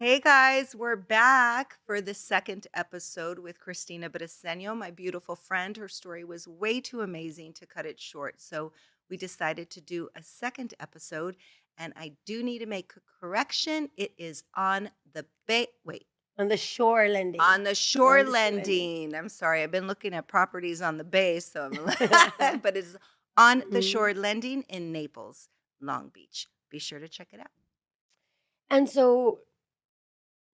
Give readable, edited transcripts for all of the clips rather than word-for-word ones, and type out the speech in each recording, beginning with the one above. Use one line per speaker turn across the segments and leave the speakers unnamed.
Hey guys, we're back for the second episode with Cristina Briseño, my beautiful friend. Her story was way too amazing to cut it short. So we decided to do a second episode. And I do need to make a correction. It is on the bay. Wait,
On the shore lending.
on the shore
On the shore lending.
lending. I'm sorry, I've been looking at properties on the bay, so but it's on the shore lending in Naples, Long Beach. Be sure to check it out.
And so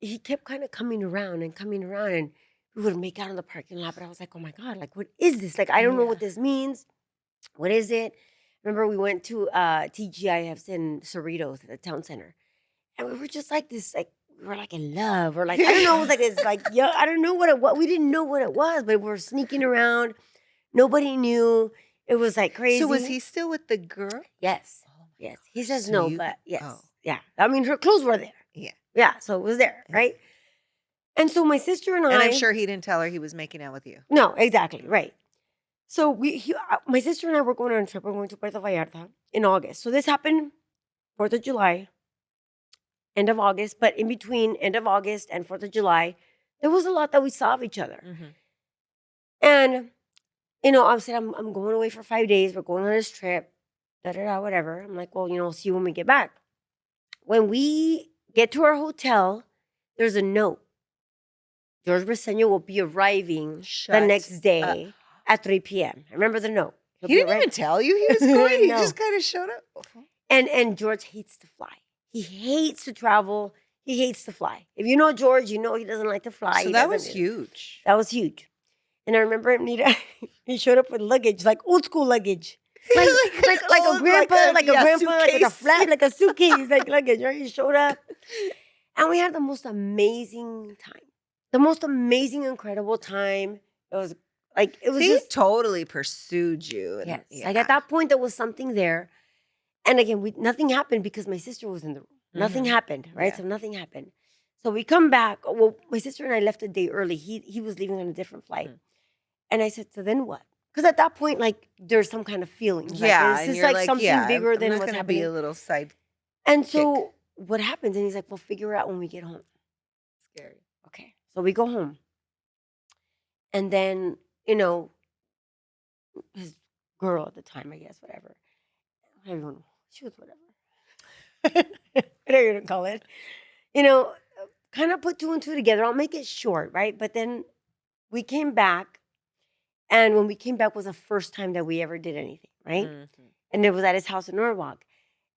he kept kind of coming around, and we would make out in the parking lot. But I was like, oh my God, like, what is this? Like, I don't know what this means. What is it? Remember, we went to TGIFs in Cerritos at the town center. And we were just like this, like, we were like in love. Or like, I don't know, it was like this, like, I don't know what it was. We didn't know what it was, but we were sneaking around. Nobody knew. It was like crazy.
So was he still with the girl?
Yes.
Oh my
Yes.
God.
He says
So
no,
you-
but yes.
oh.
Yeah. I mean, her clothes were there.
Yeah.
Yeah. So it was there, right? And so my sister and I.
And I'm sure he didn't tell her he was making out with you.
No, exactly. Right. So my sister and I were going on a trip. We're going to Puerto Vallarta in August. So this happened 4th of July, end of August. But in between end of August and 4th of July, there was a lot that we saw of each other. And, I said, I'm going away for 5 days. We're going on this trip, whatever. I'm like, well, we'll see you when we get back. When we get to our hotel, there's a note. George Briseño will be arriving the next day at 3 p.m. I remember the note.
He didn't even tell you he was going. He
No.
just kind of showed up.
And George hates to fly. He hates to travel. He hates to fly. If you know George, you know he doesn't like to fly.
So that was huge.
That was huge. And I remember he showed up with luggage, like old school luggage. Like a grandpa, like a flat, like a suitcase, like luggage, right? He showed up. And we had the most amazing time. The most amazing, incredible time. It was
He
just
totally pursued you.
yes. Like at that point, there was something there. And again, nothing happened because my sister was in the room. Nothing happened, right?
Yeah.
So nothing happened. So we come back. Well, my sister and I left a day early. He was leaving on a different flight. And I said, so then what? Because at that point, like, there's some kind of feeling.
Yeah.
Like,
and
this is
you're
like something bigger than what's
gonna
happening.
be a little side.
And so what happens? And he's like, we'll figure it out when we get home.
Scary.
Okay. So we go home. And then, his girl at the time, I guess, whatever. I don't know. She was whatever. Whatever you want to call it. Kind of put two and two together. I'll make it short, right? But then we came back. And when we came back was the first time that we ever did anything, right? And it was at his house in Norwalk.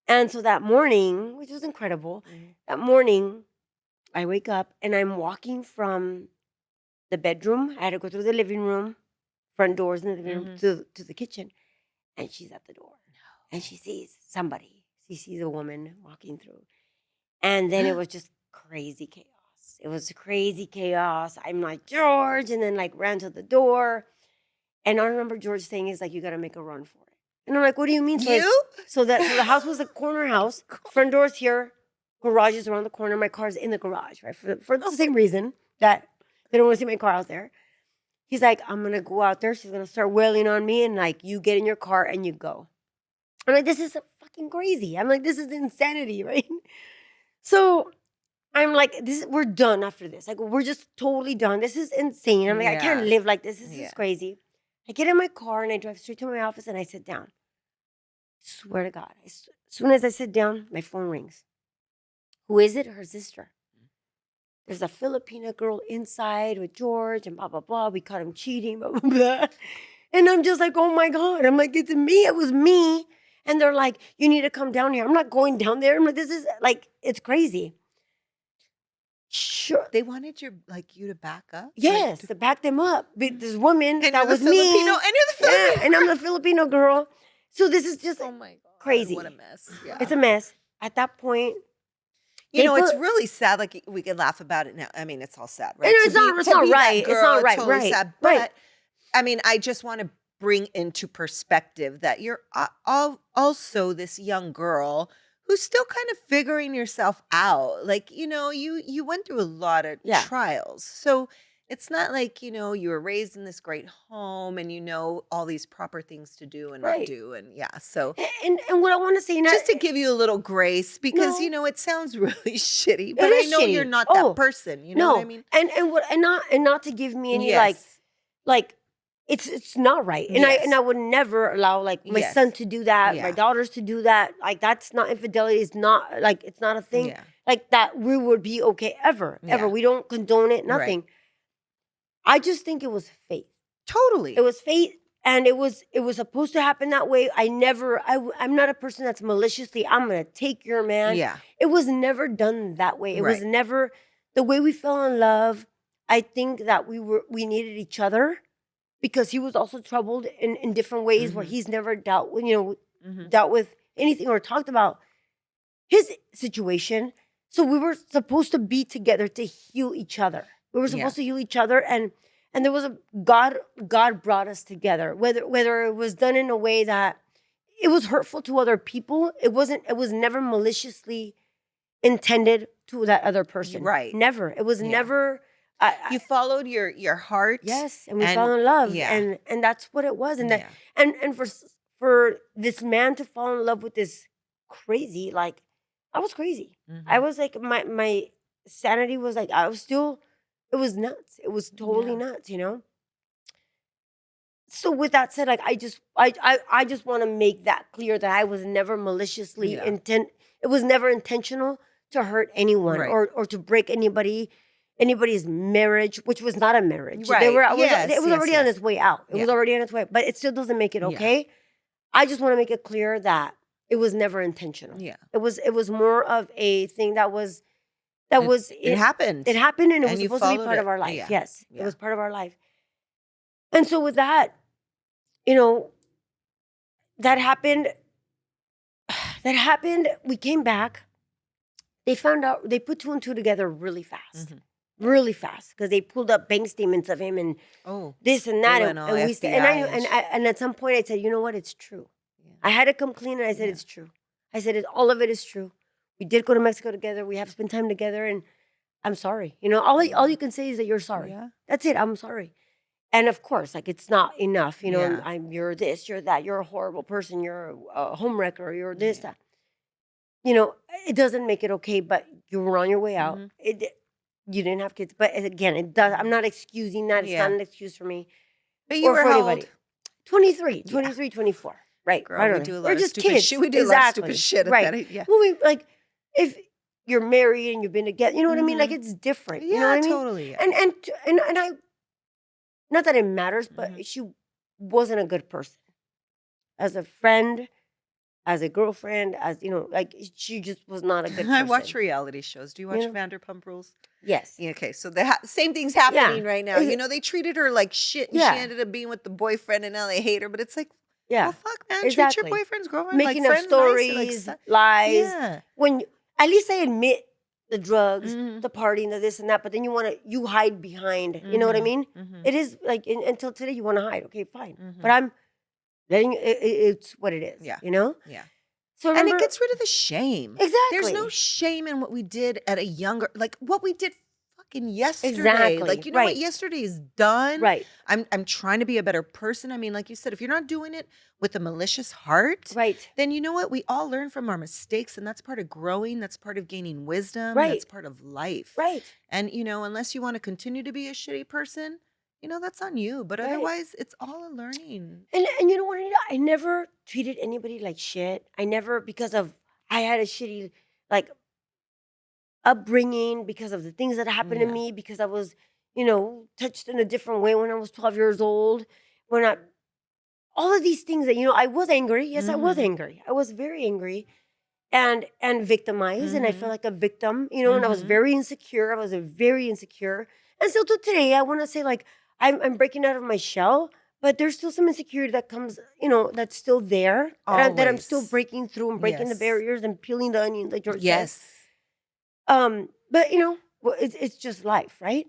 And so that morning, which was incredible, that morning, I wake up and I'm walking from the bedroom. I had to go through the living room, front doors in the living room to the kitchen. And she's at the door. And she sees somebody. She sees a woman walking through. And then it was just crazy chaos. It was crazy chaos. I'm like, George, and then like ran to the door. And I remember George saying, "Is like you got to make a run for it." And I'm like, "What do you mean?" So the house was a corner house. Front door's here, garage is around the corner. My car's in the garage, right? For the same reason that they don't want to see my car out there. He's like, "I'm gonna go out there. She's gonna start wailing on me, and like you get in your car and you go." I'm like, "This is fucking crazy." I'm like, "This is insanity, right?" So I'm like, we're done after this. Like, we're just totally done. This is insane. I'm like, I can't live like this. This is crazy. I get in my car and I drive straight to my office and I sit down. Swear to God. As soon as I sit down, my phone rings. Who is it? Her sister. There's a Filipina girl inside with George and blah, blah, blah. We caught him cheating, blah, blah, blah. And I'm just like, oh my God. I'm like, it's me. It was me. And they're like, you need to come down here. I'm not going down there. I'm like, this is like, it's crazy. Sure.
They wanted you to back up?
Yes, to back them up. But this woman,
And
that
you're
was
the Filipino,
me.
and you're the Filipino.
Yeah, and I'm the Filipino girl. So this is just
Oh my God.
crazy.
What a mess. Yeah.
It's a mess. At that point,
it's really sad. Like we can laugh about it now. I mean, it's all sad, right?
And it's not right. It's not right.
Totally
Right.
sad.
Right.
But I mean, I just want to bring into perspective that you're also this young girl who's still kind of figuring yourself out. Like, you went through a lot of trials. So It's not like, you were raised in this great home and you know all these proper things to do and not
Right.
do. And yeah, so
And what I want to say now,
just to give you a little grace because,
no,
it sounds really shitty,
it
but I
is
know you're
shitty.
not that
Oh,
person. You know what I
no.
mean?
And not to give me any
Yes.
like it's not right. And I
Yes.
would never allow like my son
Yes.
to do that, my
Yeah.
daughters to do that. Like that's not infidelity. It's not like it's not a thing
Yeah.
like that we would be okay ever. Ever.
Yeah.
We don't condone it,
Right.
nothing. I just think it was fate. It
Totally.
was fate, and it was supposed to happen that way. I'm not a person that's maliciously, I'm gonna take your man.
Yeah.
It was never done that way. It was
Right.
never the way we fell in love. I think that we needed each other because he was also troubled in different ways where
Hmm.
he's never
Hmm.
dealt with anything or talked about his situation. So we were supposed to be together to heal each other. We were
Yeah.
supposed to heal each other, and there was a God brought us together. Whether it was done in a way that it was hurtful to other people, it was never maliciously intended to that other person.
Right.
Never. It was
Yeah.
never
You followed your heart
yes, and we
and
fell in love,
yeah.
and that's what it was. And that
Yeah.
and for this man to fall in love with this crazy, like I was crazy. I
Hmm.
was like my sanity was like I was still. It was nuts. It was totally
Yeah.
nuts. So with that said, like I just want to make that clear that I was never maliciously
Yeah.
intent. It was never intentional to hurt anyone
Right.
or to break anybody's marriage, which was not a marriage.
Right.
It
Yes.
was
Yes.
already on
Yes.
its way out. It
Yeah.
was already on its way, but it still doesn't make it
Yeah.
okay. I just want to make it clear that it was never intentional.
Yeah.
It was more of a thing that was that
It
was
it happened.
it happened and it was
And you
supposed to be
followed
part
it.
of our life.
Yeah.
Yes, it
Yeah.
was part of our life. And so with that, you know, that happened. That happened. We came back. They found out. They put two and two together
Hmm.
really fast, because they pulled up bank statements of him and
Oh,
this and
they
that,
went all
and we said, and I
FBI
knew,
and
and at some point I said, you know what, it's true.
yeah.
I had to come clean, and I said
Yeah.
it's true. I said all of it is true. We did go to Mexico together. We have spent time together, and I'm sorry. All you can say is that you're sorry.
Yeah.
That's it. I'm sorry. And of course, like it's not enough. And
Yeah.
you're this, you're that, you're a horrible person, you're a homewrecker, you're this,
Yeah.
that. It doesn't make it okay, but you were on your way out.
Hmm.
You didn't have kids, but again, it does. I'm not excusing that. It's not
Yeah.
an excuse for me
But you
or
were
for
how
anybody.
old?
23,
Yeah.
23, 24. Right,
Girl,
right
we
on
do
there.
a
We're
lot of
just
stupid
kids.
shit. We do a lot of stupid
Exactly.
shit at
Right.
that age. Yeah.
Well, like if you're married and you've been together, you know what I mean? Like
Hmm.
it's different. You know
Yeah,
what I mean?
totally. Yeah.
And I, not that it matters,
Hmm.
but she wasn't a good person as a friend, as a girlfriend, like she just was not a good
I watch
person.
reality shows. Do you
You
watch
know?
Vanderpump Rules?
Yes.
Yeah, okay, so the same thing's
Yeah.
happening right now. They treated her like shit, and she
Yeah.
ended up being with the boyfriend, and now they hate her. But it's like, well,
Yeah.
fuck, man, treat your
Exactly.
boyfriend's girlfriend like
Making up
friend nicer, like
stories, lies.
yeah.
At least I admit the drugs,
Hmm.
the partying, the this and that, but then you hide behind. You know what I
Hmm.
mean?
Hmm.
It is like until today you want to hide. Okay, fine.
Hmm.
But I'm letting it's what it is.
Yeah. Yeah.
So
And it
remember
gets rid of the shame. There's
exactly.
no shame in what we did at a younger, like what we did fucking yesterday.
Exactly.
Like, you know what?
Right.
Yesterday is done.
Right.
I'm trying to be a better person. I mean, like you said, if you're not doing it with a malicious heart,
Right.
then you know what? We all learn from our mistakes, and that's part of growing. That's part of gaining wisdom.
Right.
That's part of life.
Right.
And, unless you want to continue to be a shitty person, that's on you. But
Right.
otherwise, it's all a learning.
And you know what? I never treated anybody like shit. I never, because of I had a shitty like upbringing, because of the things that happened to
Yeah.
me, because I was, touched in a different way when I was 12 years old. When I all of these things that I was angry. Yes, I was
Mhm.
angry. I was very angry and victimized, and I felt
Mhm.
like a victim. And I was
Mhm.
very insecure. I was a very insecure, and still to today, I want to say like I'm breaking out of my shell, but there's still some insecurity that comes, that's still there, that I'm still
Always.
breaking through and breaking the
Yes.
barriers and peeling the onion, like George says.
Yes.
But well, it's just life, right?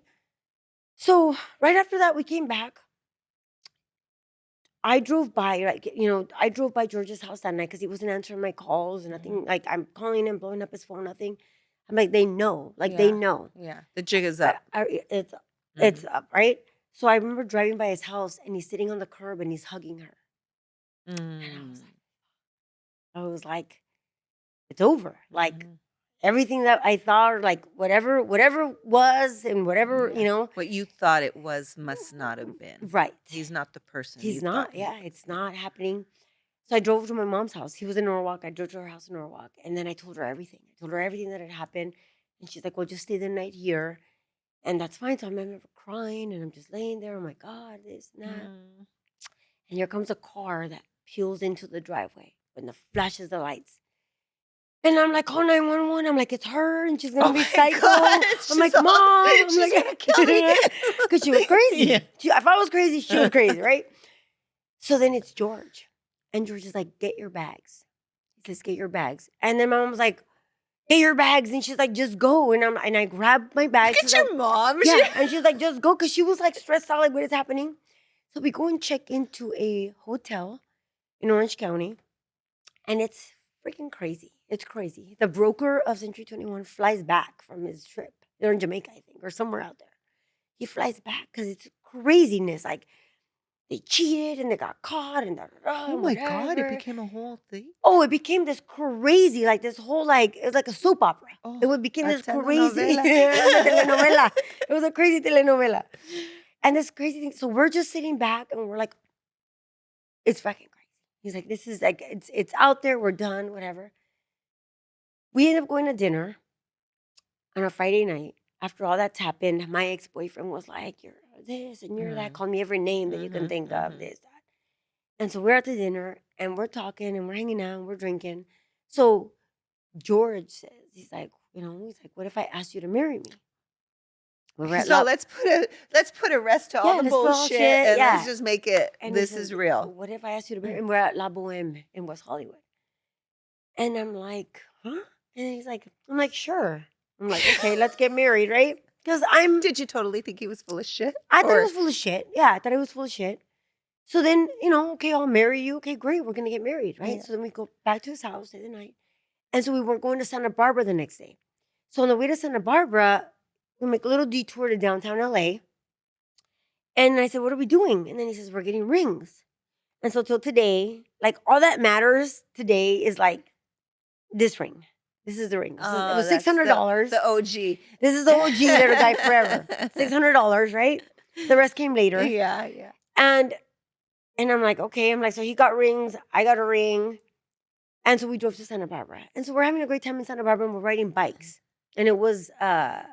So right after that, we came back. I drove by, like, I drove by George's house that night because he wasn't answering my calls and nothing. Like, I'm calling him, blowing up his phone, nothing. I'm like, they know, like, they
Yeah.
know.
Yeah. The jig is up.
It's It's up, right? So I remember driving by his house and he's sitting on the curb and he's hugging her. And
Mm.
I was like, it's over. Like
Mhm.
everything that I thought, like whatever was and whatever,
Yeah. What you thought it was must not have been.
right.
He's not the person you
He's
thought
not.
he
Yeah,
was.
it's
Yeah.
not happening. So I drove to my mom's house. He was in Norwalk. I drove to her house in Norwalk. And then I told her everything. I told her everything that had happened. And she's like, well, just stay the night here. And that's fine. So I remember crying and I'm just laying there. Oh my God, this and that.
Mm.
And here comes a car that peels into the driveway when the flashes the lights. And I'm like, call 911. I'm like, it's her and she's gonna
Oh
be
my
psycho.
God.
I'm
She's
like,
all,
Mom. I'm
she's
like,
gonna kill me.
because she was crazy.
Yeah.
If I was crazy, she was crazy, right? So then it's George. And George is like, get your bags. He says, get your bags. And then my mom was like, get your bags. And she's like, just go. And I grabbed my bags.
Look at your mom.
Yeah. And she's like, just go. Cause she was like stressed out, like, what is happening? So we go and check into a hotel in Orange County. And it's freaking crazy. It's crazy. The broker of Century 21 flies back from his trip. They're in Jamaica, I think, or somewhere out there. He flies back because it's craziness. Like they cheated and they got caught and
Oh
and
my God, it
whatever.
became a whole thing.
Oh, it became this crazy, like this whole like it was like a soap opera.
Oh,
Became
a
this crazy
telenovela.
telenovela. It was a crazy telenovela, and this crazy thing. So we're just sitting back and we're like, it's fucking crazy. He's like, this is like it's out there. We're done. Whatever. We ended up going to dinner on a Friday night. After all that's happened, my ex-boyfriend was like, you're this and you're that. Called me every name that you can think of. This, that. And so we're at the dinner and we're talking and we're hanging out and we're drinking. So George says, he's like, what if I asked you to marry me? We were at
So let's put a rest to all the
let's put all
bullshit
shit,
and let's
yeah.
just make it
And he
this
says,
is real.
what if I asked you to marry me? And we're at La Boheme in West Hollywood. And I'm like, huh? And he's like, I'm like, sure. I'm like, okay, let's get married, right? Because
Did you totally think he was full of shit?
I thought he was full of shit. Yeah, I thought he was full of shit. So then, okay, I'll marry you. Okay, great. We're going to get married, right?
Yeah.
So then we go back to his house at the night. And so we were going to Santa Barbara the next day. So on the way to Santa Barbara, we make a little detour to downtown LA. And I said, what are we doing? And then he says, we're getting rings. And so till today, like all that matters today is like this ring. This is the ring. It was $600.
The OG.
This is the OG that will die forever. $600, right? The rest came later.
Yeah, yeah.
And I'm like, okay. I'm like, so he got rings. I got a ring. And so we drove to Santa Barbara. And so we're having a great time in Santa Barbara and we're riding bikes. And it was a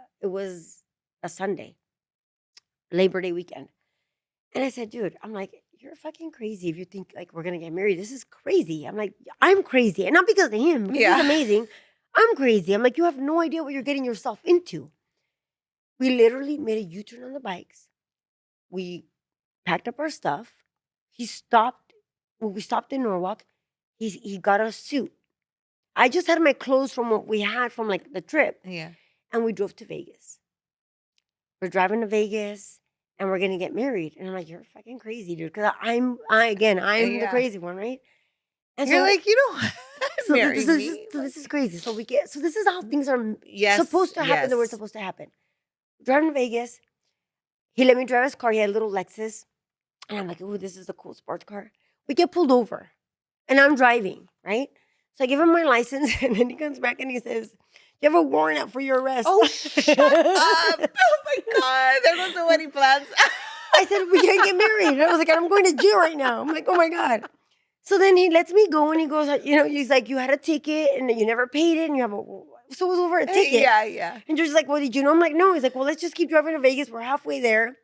Sunday, Labor Day weekend. And I said, dude, I'm like, you're fucking crazy if you think like we're gonna get married. This is crazy. I'm like, I'm crazy. And not because of him, because he's amazing. I'm crazy. I'm like, you have no idea what you're getting yourself into. We literally made a U-turn on the bikes. We packed up our stuff. We stopped in Norwalk. He got a suit. I just had my clothes from what we had from like the trip.
Yeah.
And we drove to Vegas. We're driving to Vegas and we're gonna get married. And I'm like, you're fucking crazy, dude. Because I'm the crazy one, right? And
you're like, you know,
so
marry
me. This is crazy. So this is how things are supposed to happen. That we're supposed to happen. Driving to Vegas. He let me drive his car. He had a little Lexus. And I'm like, oh, this is a cool sports car. We get pulled over. And I'm driving, right? So I give him my license. And then he comes back and he says, you have a warrant out for your arrest.
Oh, shut up. Oh, my God. There goes the wedding plans.
I said, we can't get married. And I was like, I'm going to jail right now. I'm like, oh, my God. So then he lets me go and he goes, he's like, you had a ticket and you never paid it and you have so it was over a ticket.
Yeah.
And George's like, well, did you know? I'm like, no. He's like, well, let's just keep driving to Vegas. We're halfway there.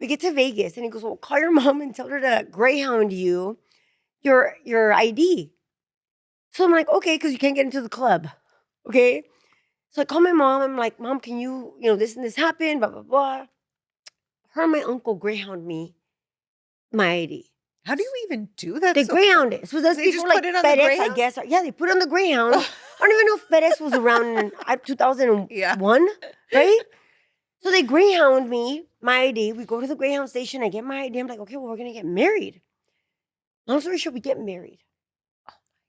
We get to Vegas and he goes, well, call your mom and tell her to Greyhound you your ID. So I'm like, okay, because you can't get into the club. Okay. So I call my mom. I'm like, Mom, can you, this and this happened, blah, blah, blah. Her and my uncle Greyhound me my ID.
How do you even do that?
They Greyhound it. So that's
they
before
just
like
put it on
FedEx,
the Greyhound?
I guess. Yeah, they put it on the Greyhound. I don't even know if FedEx was around in 2001, right? So they Greyhound me my ID. We go to the Greyhound station. I get my ID. I'm like, okay, well, we're going to get married. Long story short, we get married.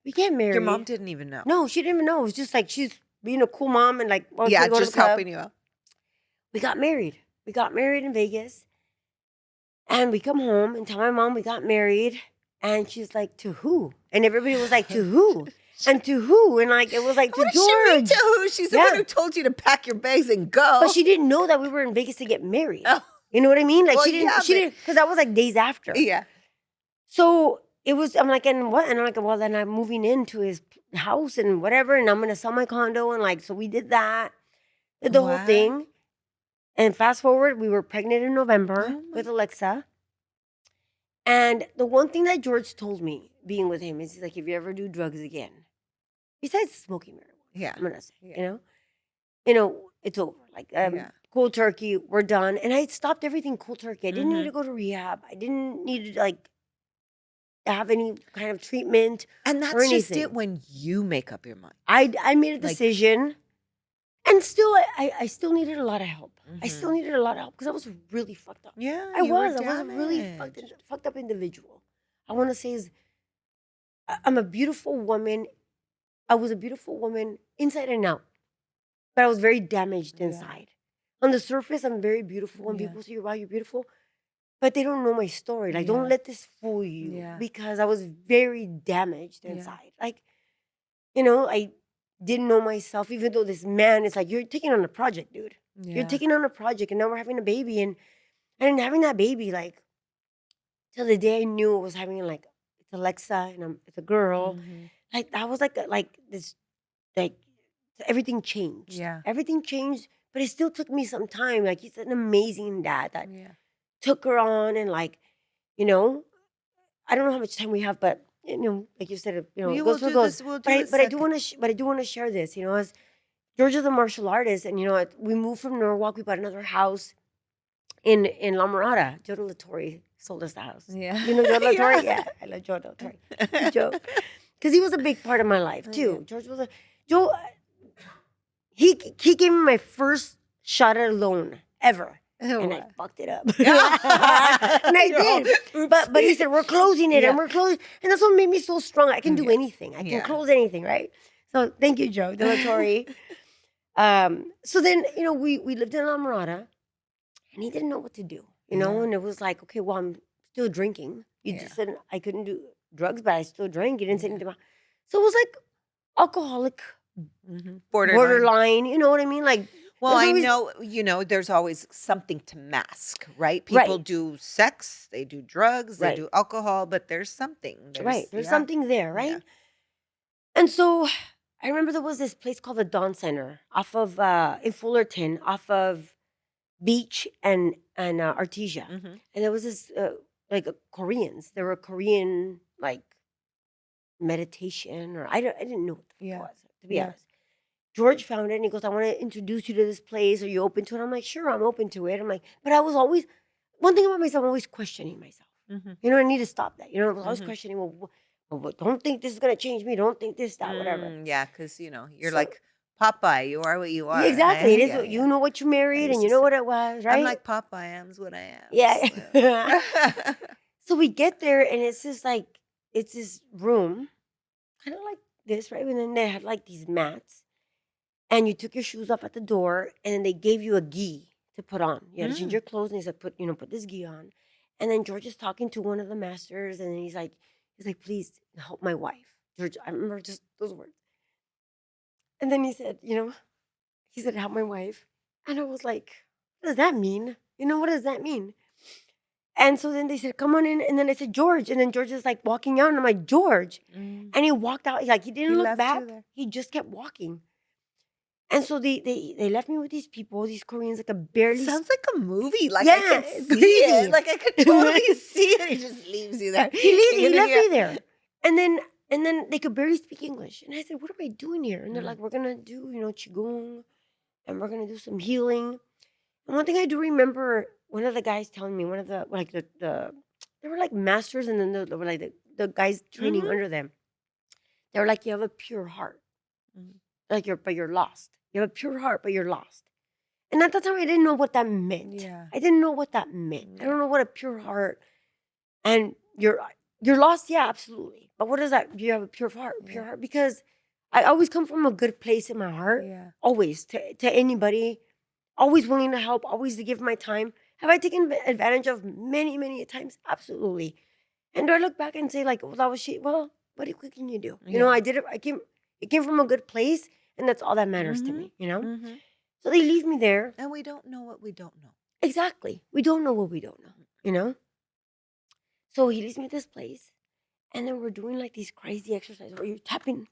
We get married.
Your mom didn't even know.
No, she didn't even know. It was just like she's being a cool mom and like,
just helping you out.
We got married. we got married in Vegas. And we come home and tell my mom we got married. And she's like, to who? And everybody was like, to who? And to who? And like, it was like, to
What does she mean
George.
to who? She's the one who told you to pack your bags and go.
But she didn't know that we were in Vegas to get married.
Oh.
You know what I mean? Like
Well,
she didn't,
yeah,
because that was like days after.
Yeah.
So it was, I'm like, and what? And I'm like, well, then I'm moving into his house and whatever. And I'm going to sell my condo. And like, so we did that, did the whole thing. And fast forward, we were pregnant in November with Alexa. And the one thing that George told me being with him is he's like, if you ever do drugs again, besides smoking marijuana, I'm gonna say, you know, it's over. Like cold turkey, we're done. And I stopped everything cold turkey. I didn't need to go to rehab. I didn't need to like have any kind of treatment.
And that's just it when you make up your mind.
I made a decision. And still, I still needed a lot of help. I still needed a lot of help because I was really fucked up.
Yeah,
I was a really fucked up individual. I want to say is, I'm a beautiful woman. I was a beautiful woman inside and out, but I was very damaged inside. On the surface, I'm very beautiful. When people say, wow, you're beautiful, but they don't know my story. Like, don't let this fool you because I was very damaged inside. Like, you know, I didn't know myself, even though this man is like, you're taking on a project, dude. You're taking on a project, and now we're having a baby. And having that baby, like, till the day I knew I was having, like, it's Alexa, and it's a girl. Like, that was like this, like, everything changed.
Yeah.
Everything changed, but it still took me some time. Like, he's an amazing dad that took her on, and, like, you know, I don't know how much time we have, but you know, like you said, you know, it goes where it goes. But I do want to share this. You know, as George is a martial artist, and you know, we moved from Norwalk. We bought another house in La Mirada. Joe Latorre sold us the house. Yeah, you know Joe Latorre. Yeah, I love Joe Latorre. Joe, because he was a big part of my life too. George was Joe. He gave me my first shot at a loan ever. And I fucked it up. And I did. But he said, we're closing it and we're closing. And that's what made me so strong. I can do anything. I can close anything, right? So thank you, Joe Delatorre. So then, you know, we lived in La Mirada, and he didn't know what to do, you know? And it was like, okay, well, I'm still drinking. You just said I couldn't do drugs, but I still drank. You didn't say anything about. So it was like alcoholic, borderline, you know what I mean? Like,
well, I know, you know, there's always something to mask, right? People do sex, they do drugs, they do alcohol, but there's something.
There's something there, right? Yeah. And so I remember there was this place called the Dawn Center off of, in Fullerton, off of Beach and Artesia. And there was this, like, Koreans. There were Korean, like, meditation, or I didn't know what the fuck it was, to be honest. George found it, and he goes, I want to introduce you to this place. Are you open to it? I'm like, sure, I'm open to it. I'm like, but I was always, one thing about myself, I'm always questioning myself. You know, I need to stop that. You know, I was always questioning, well, don't think this is going to change me. Don't think this, that, whatever.
Yeah, because, you know, you're like Popeye. You are what you are.
Exactly. It is. You know what you married, and you know what it was, right?
I'm like Popeye. I am's what I am.
Yeah. So we get there, and it's just like, it's this room, kind of like this, right? And then they had like these mats. And you took your shoes off at the door, and then they gave you a gi to put on. You had to change your clothes, and he said, put this gi on. And then George is talking to one of the masters, and he's like, please help my wife. George, I remember just those words. And then he said, you know, help my wife. And I was like, what does that mean? You know, what does that mean? And so then they said, come on in. And then I said, George. And then George is like walking out, and I'm like, George. And he walked out. Like, he didn't look back. He just kept walking. And so they left me with these people, these Koreans, like a barely.
Sounds like a movie. Like, I can see it. Like, I could totally see it. He just leaves you there.
He left me there. And then they could barely speak English. And I said, what am I doing here? And they're like, we're gonna do, you know, qigong, and we're gonna do some healing. And one thing I do remember, one of the guys telling me, one of the like the they were like masters, and then they were like the guys training under them. They were like, you have a pure heart. Like you're lost. You have a pure heart, but you're lost. And at that time, I didn't know what that meant. Yeah. I didn't know what that meant. Yeah. I don't know what a pure heart, and you're lost. Yeah, absolutely. But what is that? You have a pure heart, because I always come from a good place in my heart. Yeah. Always to anybody, always willing to help, always to give my time. Have I taken advantage of many, many times? Absolutely. And do I look back and say like, well, that was she? Well, what can you do? You know,
Yeah.
I did it. It came from a good place, and that's all that matters to
Mhm.
me. You know.
Mhm.
So they leave me there.
And we don't know what we don't know.
Exactly. We don't know what we don't know. You know. So he leaves me at this place, and then we're doing like these crazy exercises where you're tapping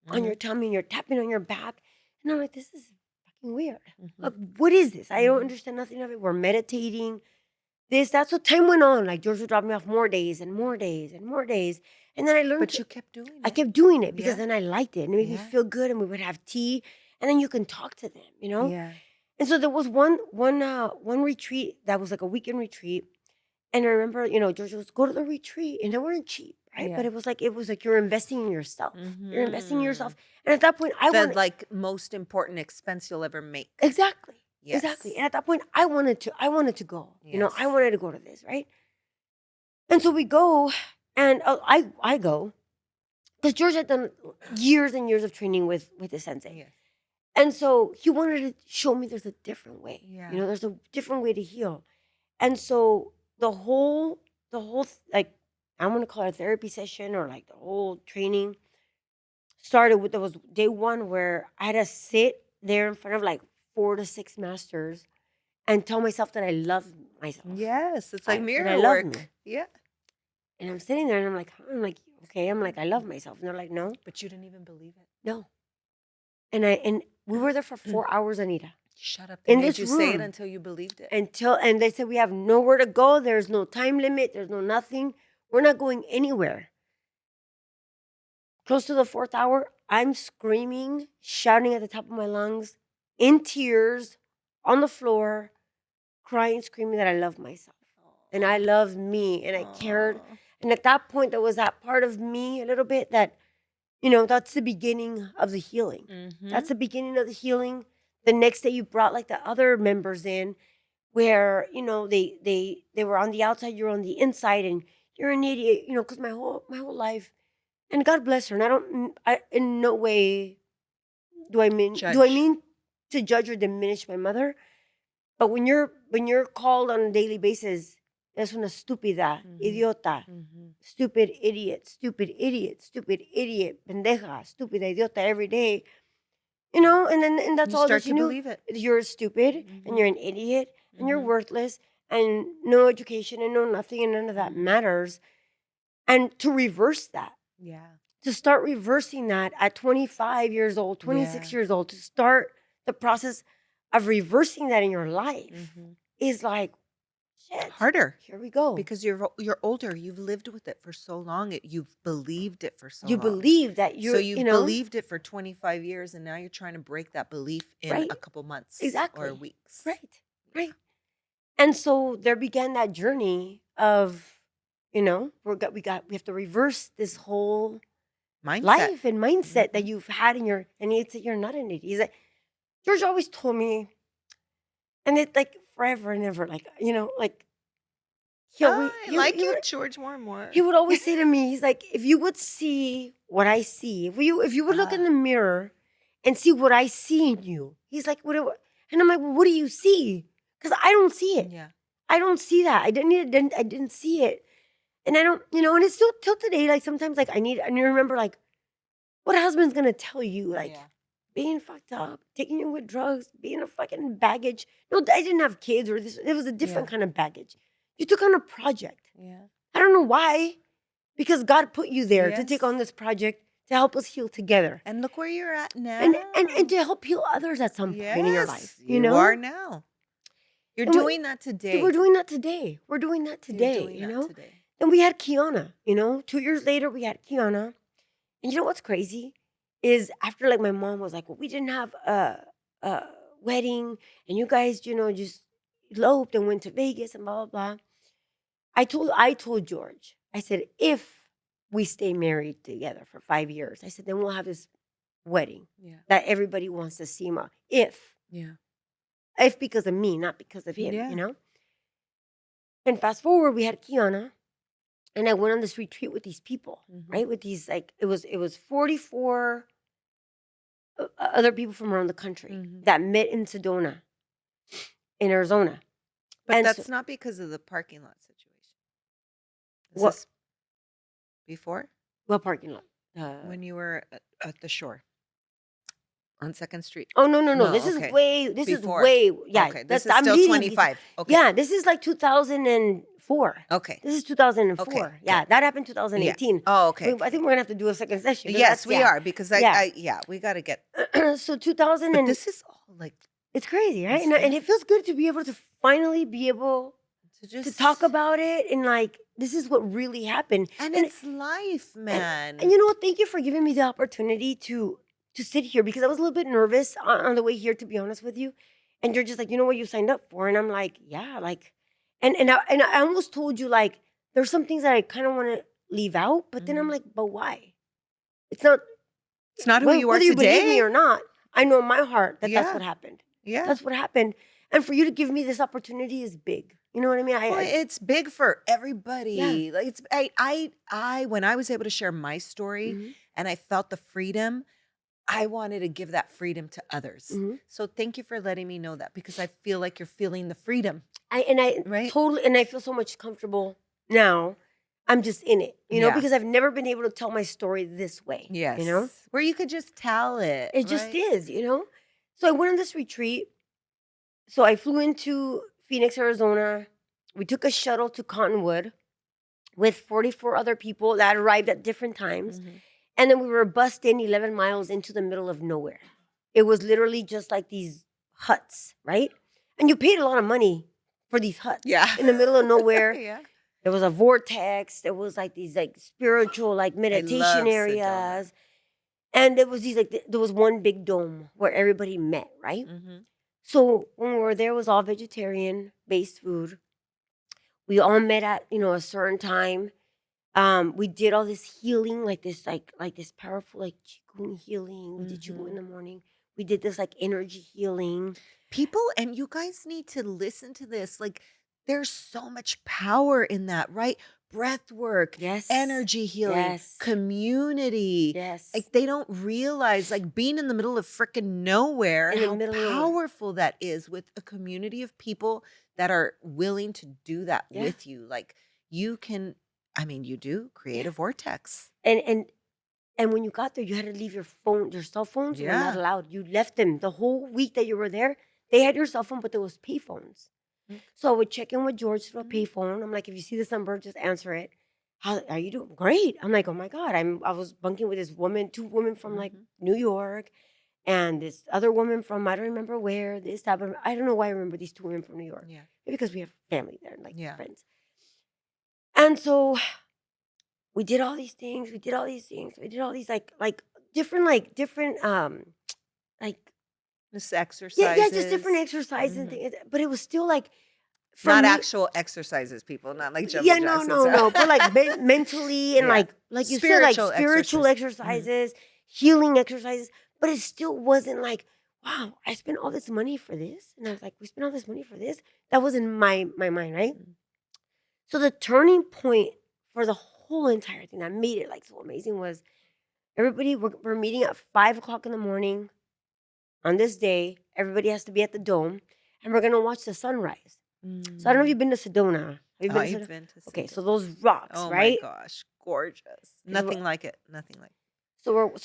on your
Mhm.
tummy and you're tapping on your back, and I'm like, this is fucking weird. Like,
Mhm.
what is this? I don't
Mhm.
understand nothing of it. We're meditating. That's what time went on. Like George would drop me off more days and more days and more days. And then I learned
But
to,
you kept doing
I
it.
kept doing it because
Yeah.
then I liked it and it made me
Yeah.
feel good. And we would have tea and then you can talk to them, you know?
Yeah.
And so there was one retreat that was like a weekend retreat. And I remember, George was go to the retreat and they weren't cheap, right? But
Yeah.
it was like you're investing in yourself. You're investing in yourself.
Mhm.
And at that point, I
The,
wanted
like, most important expense you'll ever make.
exactly. Exactly.
Yes.
And at that point, I wanted to go. I
Yes.
wanted to go to this, right? And so we go, and I go because George had done years and years of training with the sensei,
Yes.
and so he wanted to show me there's a different way.
Yeah.
There's a different way to heal, and so the whole like I'm gonna call it a therapy session or like the whole training started with there was day one where I had to sit there in front of like 4 to 6 masters and tell myself that I love myself,
Yes. It's like
that I
mirror
love me.
work. Yeah.
And I'm sitting there and I'm like, okay, I'm like, I love myself. And they're like, no,
But you didn't even believe it.
no. And we were there for 4 hours, Anita,
Shut up. They
in
made
this
you say it
room
until you believed it.
and they said, we have nowhere to go. There's no time limit. There's no nothing. We're not going anywhere. Close to the fourth hour, I'm screaming, shouting at the top of my lungs, in tears, on the floor, crying, screaming that I love myself. And I loved me and I cared.
Aw.
And at that point, there was that part of me a little bit that that's the beginning of the healing. That's
Mhm.
the beginning of the healing. The next day you brought like the other members in where, they were on the outside, you're on the inside and you're an idiot, because my whole life, and God bless her. And I in no way do I
Judge.
mean to judge or diminish my mother, but when you're called on a daily basis, es una estúpida,
Mhm.
idiota,
Mhm.
stupid idiot, stupid idiot, pendeja, estúpida, idiota every day, and that's
You
all that
start
she
to
knew.
believe it.
You're stupid and
Mhm.
you're an idiot and you're
Mhm.
worthless and no education and no nothing and none of that
Mhm.
matters. And to reverse that,
Yeah.
to start reversing that at 25 years old, 26
Yeah.
years old, to start the process of reversing that in your life
Mhm.
is like, shit,
Harder
here we go.
because you're older. You've lived with it for so long. You've believed it for so
You
long.
believe that
So
you're,
you've believed it for 25 years and now you're trying to break that belief in
right?
a couple months or
Exactly.
weeks.
Right.
Yeah.
Right. And so there began that journey of, we have to reverse this whole
Mindset.
life and mindset that
Mhm.
you've had and he'd say, you're not an idiot. He's like, George always told me, and it's like forever and ever, like, like he always,
I
he, would-
like
he
you,
would,
George, more and
he
more.
would always say to me, he's like, if you would see what I see, if you would look in
Ah,
the mirror and see what I see in you, he's like, and I'm like, well, what do you see? Because I don't see it.
yeah.
I don't see that. I didn't see it. And I don't, and it's still till today, like sometimes like I need to remember like what a husband's gonna tell you, like
Yeah.
being fucked up, taking you with drugs, being a fucking baggage. No, I didn't have kids or this, it was a different
Yeah.
kind of baggage. You took on a project.
Yeah.
I don't know why, because God put you there to take on
Yes.
this project to help us heal together
And look where you're at
and
now.
to help heal others at some point in your life,
Yes, you are now. You're
And
doing that
we're
today.
doing that today. We're doing that
You're
today,
doing that today.
And we had Kiana, 2 years later, we had Kiana. And you know what's crazy is after like my mom was like, well, we didn't have a wedding and you guys, just eloped and went to Vegas and blah, blah, blah. I told George, I said, if we stay married together for 5 years, I said, then we'll have this wedding
Yeah.
that everybody wants to see.
Yeah.
If because of me, not because of him,
Yeah.
And fast forward, we had Kiana. And I went on this retreat with these people,
Mhm.
right? With these like it was 44 other people from around the country
Mhm.
that met in Sedona. in Arizona.
But
And so,
that's not because of the parking lot situation. Is
what
this before
what parking lot? Uh,
when you were at the shore on 2nd Street?
oh no, no, no.
No,
This is
okay.
way. This is
Before.
way. Yeah,
Okay, this
that's
is
I'm
still
leading.
25. Okay.
Yeah, this is like 2004.
Okay.
This is
Okay,
2004.
good.
Yeah, that happened
Yeah.
2018.
Oh, okay.
I think we're gonna have to do a second session. 'Cause
Yes,
that's
we are because
yeah.
yeah, we got to get.
So 2000
But
and
this is all like
it's crazy, right?
it's
And it feels good to be able to finally be able
to
to
just
talk about it and like this is what really happened.
and
And
it's life, man.
and you know what? Thank you for giving me the opportunity to sit here because I was a little bit nervous on the way here, to be honest with you. And you're just like, you know what you signed up for, and I'm like, yeah, like, and I almost told you like there's some things that I kind of want to leave out, but then I'm
Mhm.
like, but why? It's not
It's not who you are
whether you believe me
today.
or not. I know in my heart that that's
Yeah.
what happened.
Yeah.
That's what happened. And for you to give me this opportunity is big. You know what I mean?
Well, it's big for
Yeah.
everybody. Like it's I when I was able to share my story
Mhm.
and I felt the freedom, I wanted to give that freedom to others.
Mhm.
So thank you for letting me know that because I feel like you're feeling the freedom,
I
right?
totally and I feel so much comfortable now. I'm just in it,
Yeah.
because I've never been able to tell my story this way.
Yes. Where you could just tell it,
It just
right?
is. So I went on this retreat. So I flew into Phoenix, Arizona. We took a shuttle to Cottonwood with 44 other people that arrived at different times.
Mhm.
And then we were bussed in 11 miles into the middle of nowhere. It was literally just like these huts, right? And you paid a lot of money for these huts
Yeah.
in the middle of nowhere.
Yeah.
There was a vortex. There was like these like spiritual like meditation
love Sedona.
areas. And there was these like there was one big dome where everybody met, right?
Mhm.
So when we were there, it was all vegetarian based food. We all met at a certain time. We did all this healing, like this, like this powerful, like qigong healing. We did qigong in
Mhm.
the morning. We did this like energy healing.
People and you guys need to listen to this. Like there's so much power in that, right? Breath work,
Yes.
energy healing,
Yes.
community.
Yes.
Like they don't realize like being in the middle of freaking nowhere,
In the
how
middle of nowhere.
powerful that is with a community of people that are willing to do that
Yeah.
with you. Like you can, I mean, you do create a vortex.
And when you got there, you had to leave your cell phones were not
Yeah.
allowed. You left them the whole week that you were there. They had your cell phone, but there was pay phones.
Mm.
So I would check in with George through a
Mhm.
payphone. I'm like, if you see this number, just answer it. How are you doing? Great. I'm like, oh my God. I was bunking with this woman, two women from like
Mhm.
New York, and this other woman from I don't remember where. This type of I don't know why I remember these two women from New York.
Yeah.
Maybe because we have family there, like
Yeah.
friends. And so we did all these things. We did all these things. We did all these different like
Just
yeah, just different
exercises.
exercises and
Mhm.
things. But it was still like for
Not
me.
actual exercises, people, not like
Yeah,
jumping
no,
jacks and
no,
stuff.
no. But like mentally and
Yeah.
like you said, like
Spiritual
spiritual
exercises. Mhm.
exercises, healing exercises. But it still wasn't like, wow, I spent all this money for this. And I was like, we spent all this money for this. That was in my mind, right?
Mm.
So the turning point for the whole entire thing that made it like so amazing was everybody we're meeting at 5 o'clock in the morning on this day. Everybody has to be at the dome, and we're gonna watch the sunrise. So I don't know if you've been to Sedona. Have you been to
I've
Sedona?
been to
Okay, so
Sedona.
those rocks,
Oh my
right?
gosh, gorgeous.
So
Nothing like it. Nothing like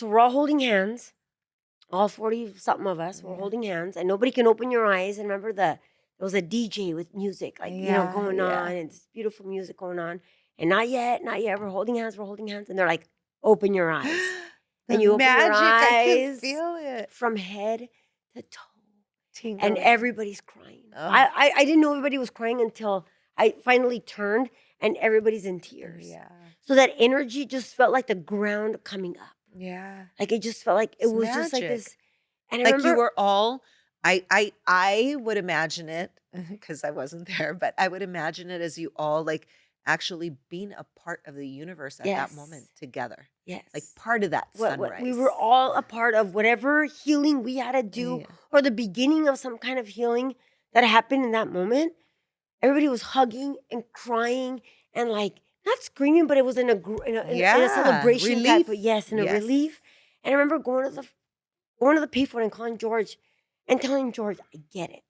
we're all holding hands, all 40 something of us. We're
Yeah.
holding hands, and nobody can open your eyes. And remember there was a DJ with music, like
Yeah,
going
yeah.
on, and this beautiful music going on. And not yet, not yet. We're holding hands, and they're like, open your eyes.
The
And you open your
magic, I can
eyes
feel it.
from head to toe. And
Tingling.
everybody's crying.
Oh.
I didn't know everybody was crying until I finally turned and everybody's in tears.
Yeah.
So that energy just felt like the ground coming up.
Yeah.
Like it just felt like it
It's
was just like
magic.
this. And I
Like you
remember
were all I would imagine it because I wasn't there, but I would imagine it as you all like actually being a part of the universe at that moment
yes,
together. Like
yes.
part of that
What we
sunrise.
were all a part of whatever healing we had to do
Yeah.
or the beginning of some kind of healing that happened in that moment. Everybody was hugging and crying and like not screaming, but it was in in a celebration type of
Relief.
in a
Yes.
relief. And I remember going to the payphone and calling George and telling George, I get it.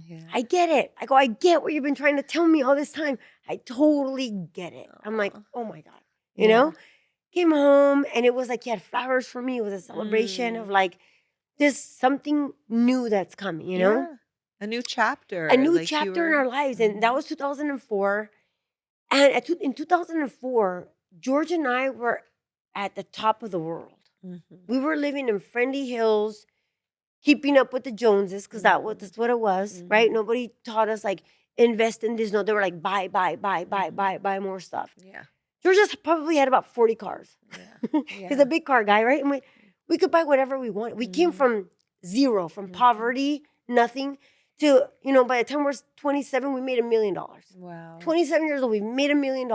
Yeah.
I get it. I go, I get what you've been trying to tell me all this time. I totally get it. I'm like,
Aw.
oh my God. You
Yeah.
know? Came home and it was like he had flowers for me. It was a celebration of
Mm.
like this something new that's coming, you know?
Yeah. A new
A
chapter,
new
like you
chapter in
were.
our lives. And that
Mhm.
was 2004. And in 2004, George and I were at the top of the world.
Mhm.
We were living in Friendly Hills, keeping up with the Joneses, because
Mhm.
that's what it was, right?
Mhm.
Nobody taught us like invest in this. No, they were like
Mhm.
buy more stuff.
Yeah.
George just probably had about 40 cars.
Yeah.
He's a
Yeah.
big car guy, right? And we could buy whatever we want. We came
Mhm.
from zero, from
Mhm.
poverty, nothing, to, you know, by the time we're 27, we made $1 million.
Wow.
27 years old, we made $1 million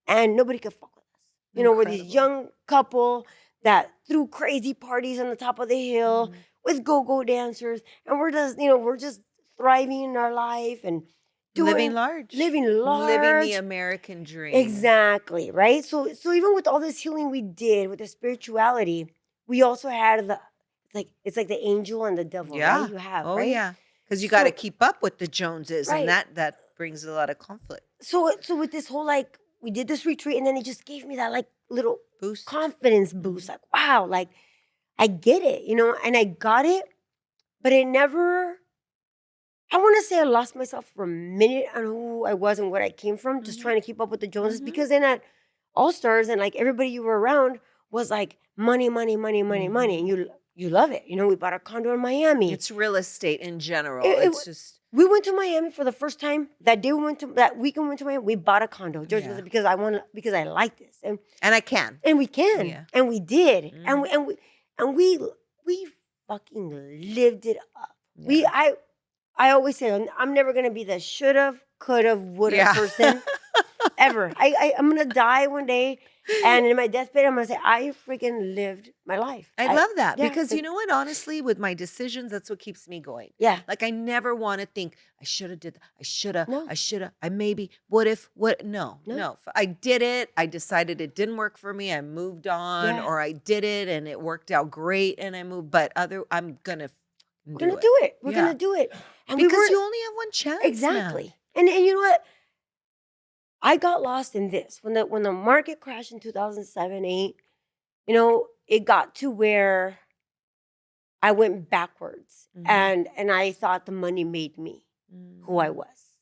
and nobody could fuck with us. You know, we're these
Incredible.
young couple that threw crazy parties on the top of the hill
Mhm.
with go-go dancers. And we're just, you know, we're just thriving in our life and
Living
doing,
large.
living
Living the
large.
American dream.
Exactly, right? So even with all this healing we did with the spirituality, we also had the it's like the angel and the devil, right?
Yeah.
You have,
Oh,
right?
yeah. Because you gotta
So
keep up with the Joneses, and
right.
that brings a lot of conflict.
So with this whole like we did this retreat and then it just gave me that like little
Boost.
confidence boost.
Mhm.
Like, wow, like I get it, you know, and I got it, but it never I want to say I lost myself for a minute on who I was and where I came from, just
Mhm.
trying to keep up with the Joneses.
Mhm.
Because then at All Stars and like everybody you were around was like money, money, money, money, money, and
Mhm.
you love it. You know, we bought a condo in Miami.
It's real estate in general.
It,
It's
it,
just
we went to Miami for the first time. That day we went to that weekend we went to Miami. We bought a condo. George was
yeah.
like, because I like this
And I can.
and we can
Yeah.
and we did
Mhm.
and we fucking lived it up. We
Yeah.
I always say I'm never gonna be the shoulda, coulda, woulda
Yeah.
person ever. I'm gonna die one day, and in my deathbed, I'm gonna say I freaking lived my life.
I love that
Yeah,
because you know what? Honestly, with my decisions, that's what keeps me going.
yeah,
Like I never want to think I should have did that.
no,
I shoulda, I maybe, what if, what? No,
no,
no. I did it. I decided it didn't work for me. I moved on,
yeah.
or I did it and it worked out great and I moved. But I'm gonna
We're
do
gonna
it.
do it. We're
Yeah,
gonna do it, and we
because
were
you only have one chance, man.
exactly. And you know what? I got lost in this when the market crashed in 2007, 8. You know, it got to where I went backwards,
Hmm.
and I thought the money made me who I
Mm.
was.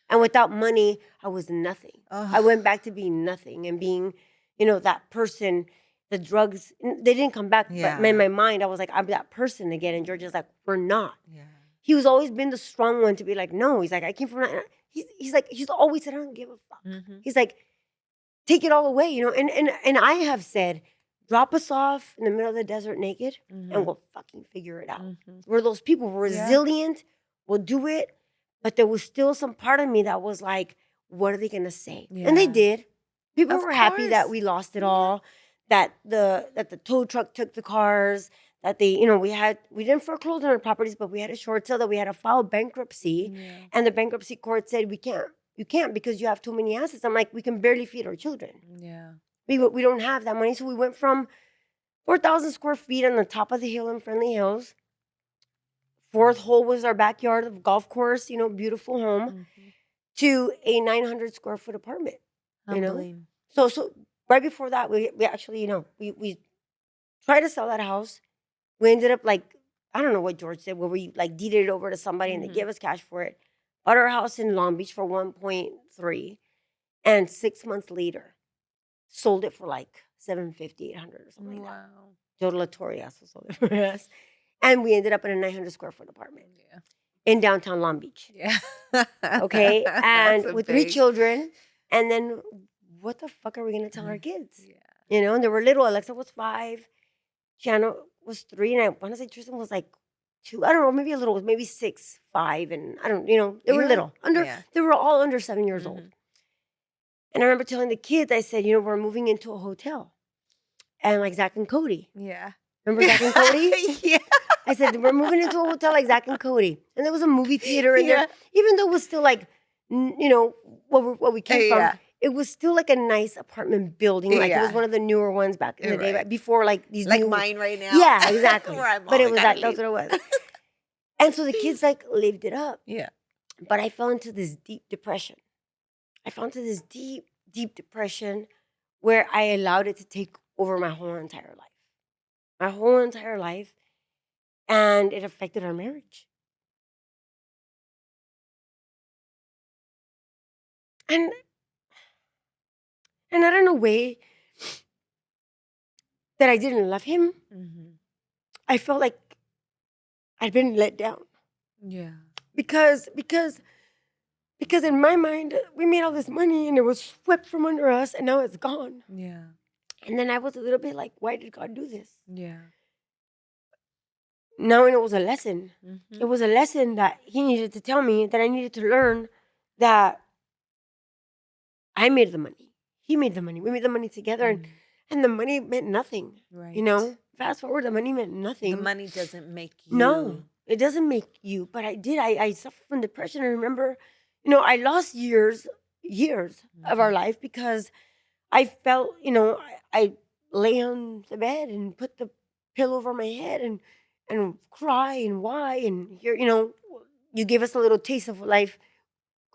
And without money, I was nothing. I
Oh,
went back to being nothing and being, you know, that person. The drugs, they didn't come back, but in
yeah,
my mind, I was like, I'm that person again. And George is like, we're not.
yeah.
He was always been the strong one to be like, no. He's like, I came from that. He's like, he's always said, I don't give a fuck.
Hmm.
He's like, take it all away, you know. And I have said, drop us off in the middle of the desert naked, and
Hmm.
we'll fucking figure it out.
Hmm.
We're those people. We're
Yeah,
resilient. We'll do it. But there was still some part of me that was like, what are they gonna say? And they
yeah.
did. People
Of
were happy that
course.
we lost it
Yeah.
all, that the tow truck took the cars, that they, you know, we didn't foreclose on our properties, but we had a short sale that we had to file bankruptcy.
Yeah.
And the bankruptcy court said you can't because you have too many assets. I'm like, we can barely feed our children.
Yeah.
We don't have that money. So we went from 4,000 square feet on the top of the hill in Friendly Hills. Fourth hole was our backyard of golf course, you know, beautiful home,
Mhm.
to a 900 square foot apartment, you know?
Humbling.
So right before that, we actually, you know, we tried to sell that house. We ended up like, I don't know what George said, where we like deeded it over to somebody and they
Mhm.
gave us cash for it. Bought our house in Long Beach for 1.3. And 6 months later, sold it for like 750, 800 or something like that.
Wow.
Joe Latoria also sold it for us. And we ended up in a 900 square foot apartment
Yeah.
in downtown Long Beach.
Yeah.
Okay.
That's
And
a
with 3
big.
children. And then what the fuck are we going to tell our
Mhm.
kids?
Yeah.
You know, and they were little. Alexa was 5. Gianna was 3. And I want to say Tristan was like 2. I don't know, maybe a little, maybe 6, 5. And I don't, you know, they were
Yeah.
little.
Yeah.
They were all under 7 years old.
Mhm.
And I remember telling the kids, I said, you know, we're moving into a hotel. And like Zach and Cody.
Yeah.
Remember Zach and Cody?
Yeah.
I said, we're moving into a hotel like Zach and Cody. And there was a movie theater in there.
Yeah.
Even though it was still like, you know, what we came from,
Yeah.
it was still like a nice apartment building. Like it was
Yeah.
one of the newer ones back in the day,
Right.
right before like these
Like
new.
mine right now.
Yeah, exactly.
Where I'm
But
all,
it
I
was
gotta
that's
leave.
what it was. And so the kids like lived it up.
Yeah.
But I fell into this deep depression. I fell into this deep, deep depression where I allowed it to take over my whole entire life. My whole entire life. And it affected our marriage. And not in a way that I didn't love him.
Mm-hmm.
I felt like I'd been let down.
Yeah.
Because in my mind, we made all this money and it was swept from under us and now it's gone.
Yeah.
And then I was a little bit like, why did God do this?
Yeah.
Knowing it was a lesson.
Mm-hmm.
It was a lesson that he needed to tell me, that I needed to learn that I made the money. He made the money. We made the money together. And the money meant nothing.
Right.
You know? Fast forward, the money meant nothing.
The money doesn't make you.
No, it doesn't make you. But I did. I suffered from depression. I remember, I lost years of our life because I felt, I lay on the bed and put the pillow over my head and cry and why. And here, you gave us a little taste of what life,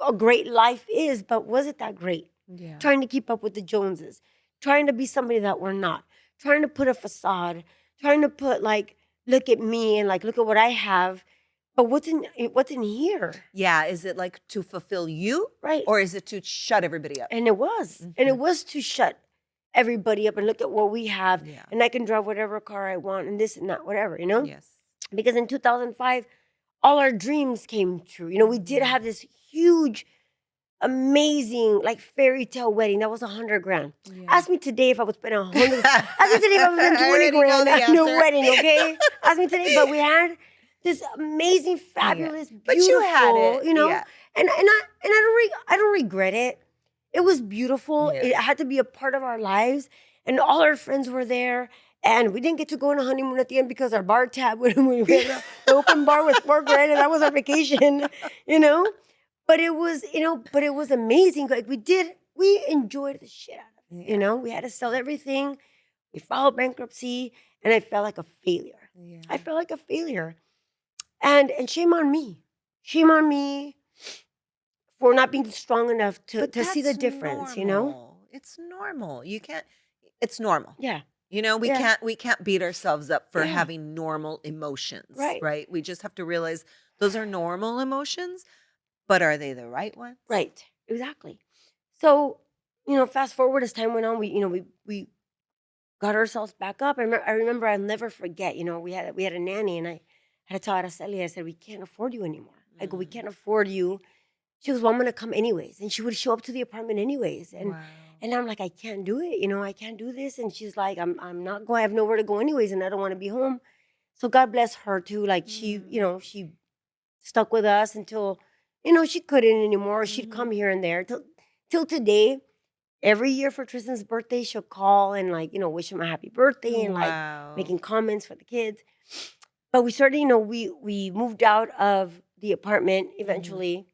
a great life is, but was it that great?
Yeah.
Trying to keep up with the Joneses, trying to be somebody that we're not, trying to put a facade, trying to put like, look at me and like, look at what I have. But what's in here?
Yeah. Is it like to fulfill you?
Right.
Or is it to shut everybody up?
And it was.
Mm-hmm.
And it was to shut everybody up and look at what we have.
Yeah.
And I can drive whatever car I want and this and that, whatever, Yes. Because in 2005, all our dreams came true. We did have this huge, amazing, like fairy tale wedding. That was $100,000. Yeah. Ask me today if I would spend 100. Ask me today if I would spend 20 grand on a wedding, okay? Ask me today. But we had this amazing, fabulous, beautiful,
but you had it,
Yeah. And I don't regret it. It was beautiful. Yeah. It had to be a part of our lives, and all our friends were there. And we didn't get to go on a honeymoon at the end because our bar tab, when we went the open bar was $4,000, and that was our vacation, But it was, but it was amazing. Like we enjoyed the shit out of it. Yeah. We had to sell everything. We filed bankruptcy, and I felt like a failure. Yeah. I felt like a failure. And shame on me. Shame on me for not being strong enough to see the difference,
normal. It's normal. You can't, it's normal.
Yeah.
We can't beat ourselves up for having normal emotions. Right. We just have to realize those are normal emotions, but are they the right ones?
Right. Exactly. So, fast forward as time went on, we got ourselves back up. I remember I'll never forget, we had a nanny, and I had to tell Araceli, I said, we can't afford you anymore. I go, we can't afford you. She goes, well, I'm going to come anyways. And she would show up to the apartment anyways. And and I'm like, I can't do it. I can't do this. And she's like, I'm not going, I have nowhere to go anyways, and I don't want to be home. So God bless her too. Like she stuck with us until, she couldn't anymore. She'd come here and there till today. Every year for Tristan's birthday, she'll call and wish him a happy birthday and making comments for the kids. But we started, we moved out of the apartment eventually.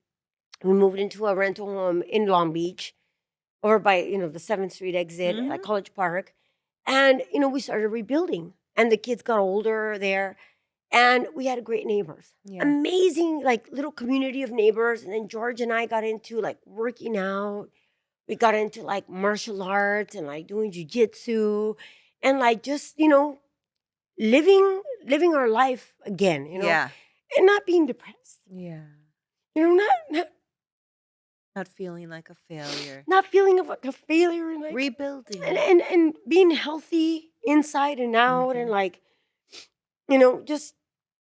Mm-hmm. We moved into a rental home in Long Beach over by, the 7th Street exit at College Park. And, we started rebuilding. And the kids got older there. And we had great neighbors. Yeah. Amazing, little community of neighbors. And then George and I got into, working out. We got into, martial arts and, doing jujitsu. And, just, living our life again,
Yeah.
And not being depressed.
Yeah.
Not
feeling like a failure.
Not feeling like a failure. And
rebuilding.
And being healthy inside and out. Mm-hmm. And, just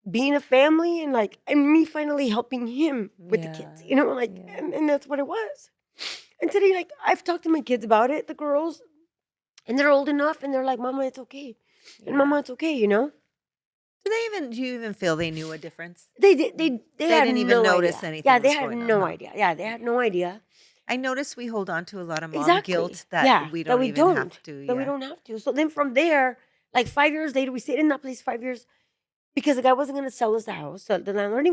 being a family and me finally helping him with the kids, and that's what it was. And today, I've talked to my kids about it, the girls, and they're old enough and they're like, Mama, it's okay. Yeah. And Mama, it's okay,
Do you even feel they knew a difference?
They did. They
didn't even notice anything.
Yeah, they had no idea. Yeah, they had no idea.
I noticed we hold on to a lot of mom guilt that we don't have to.
That we don't have to. So then from there, 5 years later, we stayed in that place 5 years because the guy wasn't going to sell us the house. So the landlord,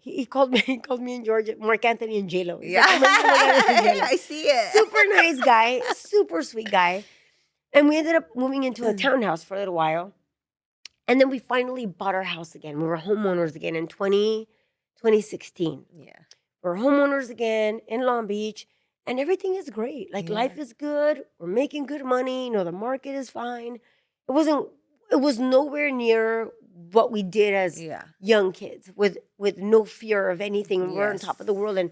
he called me and George, Mark Anthony and J-Lo.
Yeah, I see it.
Super nice guy, super sweet guy. And we ended up moving into a townhouse for a little while. And then we finally bought our house again. We were homeowners again in 2016.
Yeah.
We're homeowners again in Long Beach, and everything is great. Like,
Yeah.
life is good. We're making good money. The market is fine. It was nowhere near what we did as
Yeah.
young kids with no fear of anything. We're on top of the world and,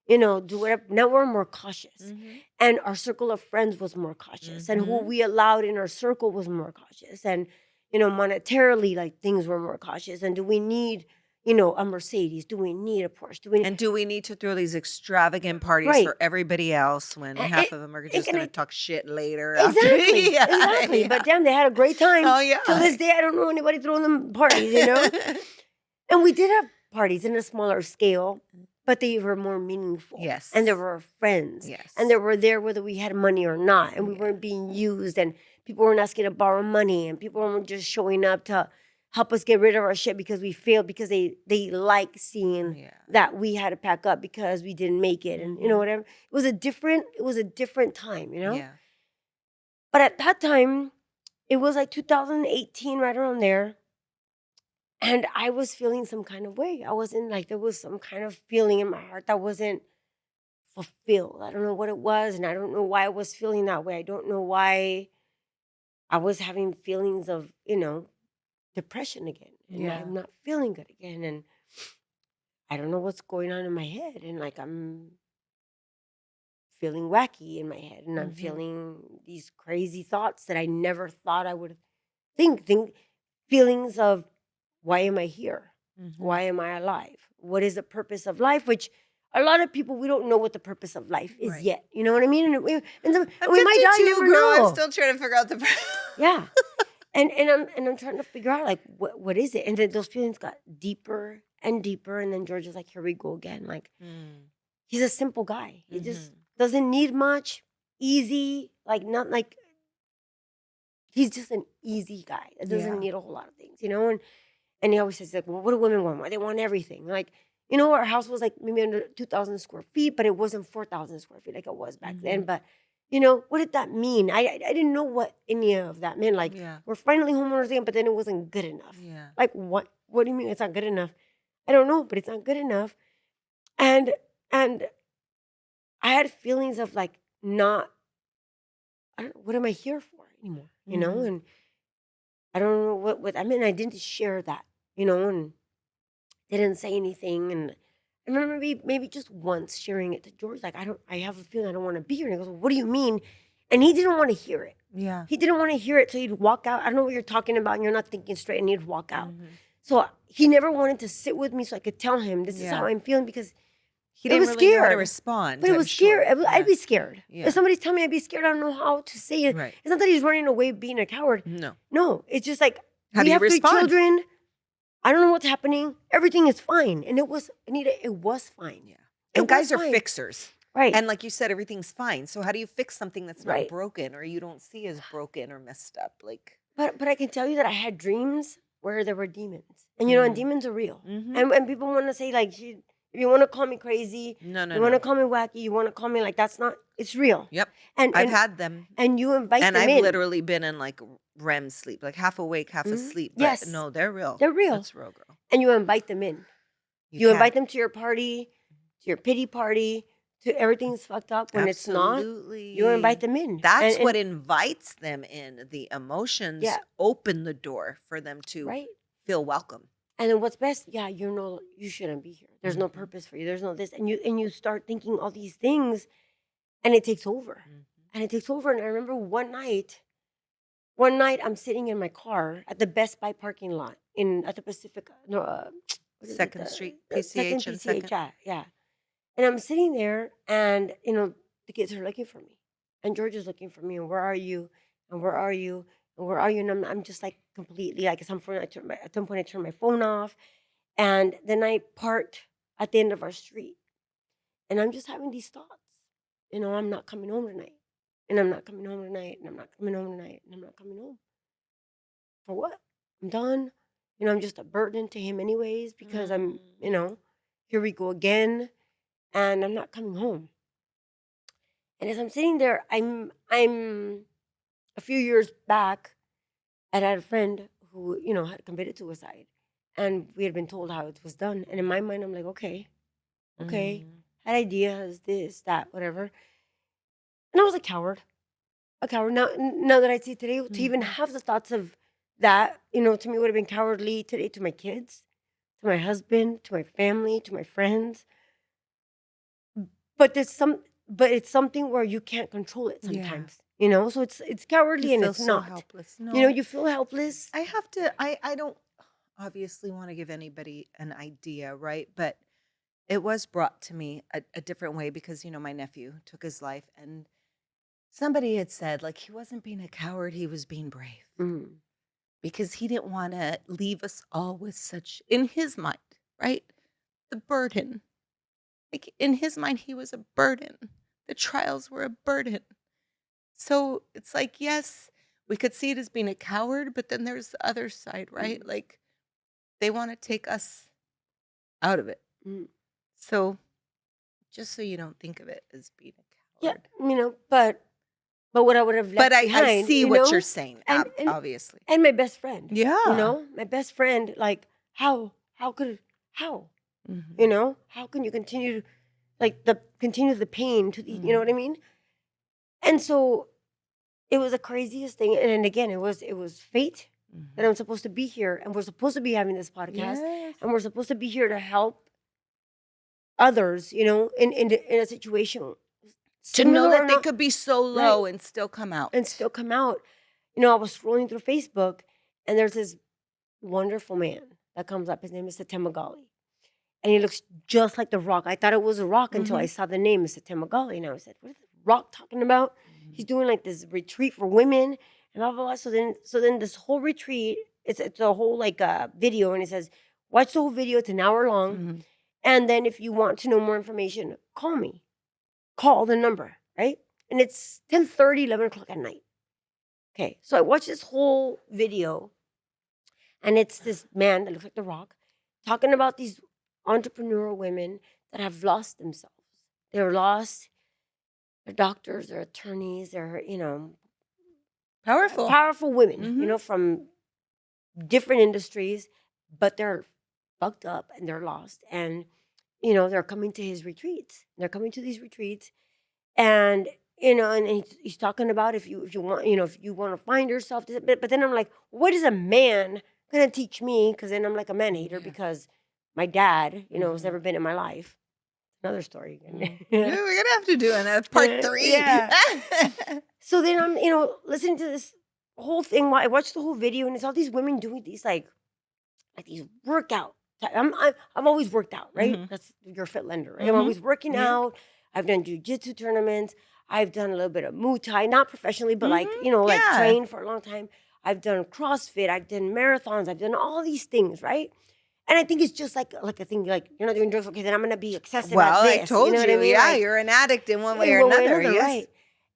do whatever. Now we're more cautious.
Mm-hmm.
And our circle of friends was more cautious. And who
Mhm.
we allowed in our circle was more cautious. And, monetarily, like, things were more cautious. And do we need, a Mercedes? Do we need a Porsche? Do we need...
And do we need to throw these extravagant parties
Right.
for everybody else when
A-
half
a-
of them are
and
just
can
gonna
I...
talk shit later after?
Exactly.
Yeah,
Exactly.
yeah.
But damn, they had a great time.
Oh, yeah.
To this day, I don't know anybody throwing them parties, And we did have parties in a smaller scale, but they were more meaningful.
Yes.
And there were friends.
Yes.
And they were there whether we had money or not. And we
Yeah.
weren't being used. And people weren't asking to borrow money. And people weren't just showing up to help us get rid of our shit because we failed, because they like seeing
Yeah.
that we had to pack up because we didn't make it. And,
Mhm.
whatever. It was a different time,
Yeah.
But at that time, it was like 2018, right around there. And I was feeling some kind of way. I wasn't like, there was some kind of feeling in my heart that wasn't fulfilled. I don't know what it was. And I don't know why I was feeling that way. I don't know why I was having feelings of, depression again. And
Yeah.
I'm not feeling good again. And I don't know what's going on in my head. And like, I'm feeling wacky in my head. And I'm
Mhm.
feeling these crazy thoughts that I never thought I would think feelings of, why am I here?
Mhm.
Why am I alive? What is the purpose of life? Which a lot of people, we don't know what the purpose of life is
Right.
yet. You know what I mean? And we
I'm
might die,
52,
never
girl.
know.
I'm still trying to figure out the.
Yeah. And I'm trying to figure out, like, what is it? And then those feelings got deeper and deeper. And then George is like, here we go again. Like, he's a simple guy. He just doesn't need much. Easy. Like, not like, he's just an easy guy. That doesn't
Yeah.
need a whole lot of things, And he always says, like, well, what do women want? Well, they want everything. Like, our house was like maybe under 2,000 square feet, but it wasn't 4,000 square feet like it was back then. But, what did that mean? I didn't know what any of that meant. Like,
Yeah.
we're finally homeowners again, but then it wasn't good enough.
Yeah.
Like, what? What do you mean it's not good enough? I don't know, but it's not good enough. And I had feelings of like, what am I here for anymore?
Mhm.
And I don't know what I mean. I didn't share that, and didn't say anything. And I remember maybe just once sharing it to George, like, I have a feeling I don't want to be here. And he goes, well, what do you mean? And he didn't want to hear it.
Yeah.
He didn't want to hear it. So he'd walk out. I don't know what you're talking about. And you're not thinking straight. And he'd walk out. So he never wanted to sit with me so I could tell him, this is
Yeah.
how I'm feeling, because
He
it
didn't
was
really know how to
scared.
respond.
But it
I'm
was scared.
sure.
I'd be scared.
Yeah.
If somebody's telling me I'd be scared, I don't know how to say it.
Right.
It's not that he's running away being a coward. No, it's just like,
How
we
do you
have 3
respond?
children. I don't know what's happening. Everything is fine. And it was, Anita, it was fine.
Yeah.
It
And guys
was
are
fine.
fixers.
Right.
And like you said, everything's fine. So how do you fix something that's not
Right.
broken or you don't see as broken or messed up? Like,
But I can tell you that I had dreams where there were demons. And and demons are real. And people want to say, like, if you want to call me crazy,
no.
you want to call me wacky, you want to call me like, that's not, it's real.
Yep.
And
I've had them.
And you invite
And
them
I've
in.
literally been in like REM sleep, like half awake, half asleep. But
Yes.
no, they're real.
They're real.
That's real, girl.
And you invite them in. You
can.
invite them to your party, to your pity party, to everything's fucked up. When
Absolutely.
it's not, you invite them in.
That's
And
what invites them in. The emotions open the door for them to
right.
feel welcome.
And then what's best? Yeah, you shouldn't be here. There's no purpose for you. There's no this. And you start thinking all these things, and it takes over. And it takes over. And I remember one night I'm sitting in my car at the Best Buy parking lot at the Pacific,
Second Street,
Second
PCH and
PCH,
Second.
yeah. And I'm sitting there, and the kids are looking for me, and George is looking for me. And where are you? And where are you? And where are you? And I'm just like completely like, at some point I turned my phone off, and then I parked at the end of our street, and I'm just having these thoughts. I'm not coming home tonight, and I'm not coming home tonight, and I'm not coming home tonight, and I'm not coming home. For what? I'm done. I'm just a burden to him anyways, because I'm, here we go again, and I'm not coming home. And as I'm sitting there, I'm a few years back, I had a friend who, had committed suicide. And we had been told how it was done. And in my mind, I'm like, okay,
Mm.
had ideas, this, that, whatever. And I was a coward. A coward. Now that I see today, to even
Mhm.
have the thoughts of that, to me would have been cowardly today to my kids, to my husband, to my family, to my friends. But it's something where you can't control it
Yeah.
sometimes, So it's
You
cowardly and
feel
it's
so
not.
helpless. No,
You feel helpless.
I have to I don't obviously want to give anybody an idea, right? But it was brought to me a different way because, my nephew took his life and somebody had said, like, he wasn't being a coward, he was being brave
Mm,
because he didn't want to leave us all with such, in his mind, right? The burden. Like, in his mind, he was a burden. The trials were a burden. So it's like, yes, we could see it as being a coward, but then there's the other side, right?
mm,
Like, they want to take us out of it.
mm.
So just so you don't think of it as being a
Yeah,
coward.
but what I would have
But
left
I
behind,
see what you're saying,
and and
obviously.
and my best friend,
Yeah.
my best friend, like how could how
Mhm.
how can you continue like continue the pain to the what I
Mhm.
mean? And so it was the craziest thing, and then again, it was fate that
Mhm.
I'm supposed to be here, and we're supposed to be having this podcast,
Yes.
and we're supposed to be here to help others, in a situation
To know
similar or
that they
not,
could be so
right,
low and still come
and
out.
still come out. I was scrolling through Facebook, and there's this wonderful man that comes up. His name is Satemagali, and he looks just like the Rock. I thought it was a Rock until I
Mhm.
saw the name Satemagali, and I said, "What is the Rock talking about?" He's
Mhm.
doing like this retreat for women, and blah blah blah. So then this whole retreat, it's a whole like video, and it says, "Watch the whole video. It's an hour long,
Mhm.
and then if you want to know more information, call me. Call the number, right?" And it's 10:30, 11 o'clock at night. Okay, so I watched this whole video, and it's this man that looks like The Rock talking about these entrepreneurial women that have lost themselves. They're lost. They're doctors, they're attorneys, they're,
Powerful.
powerful women,
Mhm.
from different industries, but they're fucked up and they're lost. And, they're coming to his retreats. They're coming to these retreats. And, and he's talking about if you want, if you want to find yourself. But then I'm like, what is a man gonna teach me? Because then I'm like a man hater
Yeah.
because my dad, has
Mhm.
never been in my life. Another story.
Mm. Yeah, we're gonna have to do another part 3.
Yeah. So then I'm, listening to this whole thing. I watched the whole video, and it's all these women doing these like these workout. I've always worked out, right?
Mhm.
That's your fit lender, right? I'm
Mhm.
always working
Yeah.
out. I've done jujitsu tournaments. I've done a little bit of Muay Thai, not professionally, but like
Mhm.
like
Yeah.
trained for a long time. I've done CrossFit. I've done marathons. I've done all these things, right? And I think it's just like a thing, like you're not doing drugs, okay? Then I'm gonna be excessive at
Well, I
this. You know
told
what I
you,
mean?
yeah,
Like
you're an addict in one way
in
or
one way or
another,
another,
yes?
right?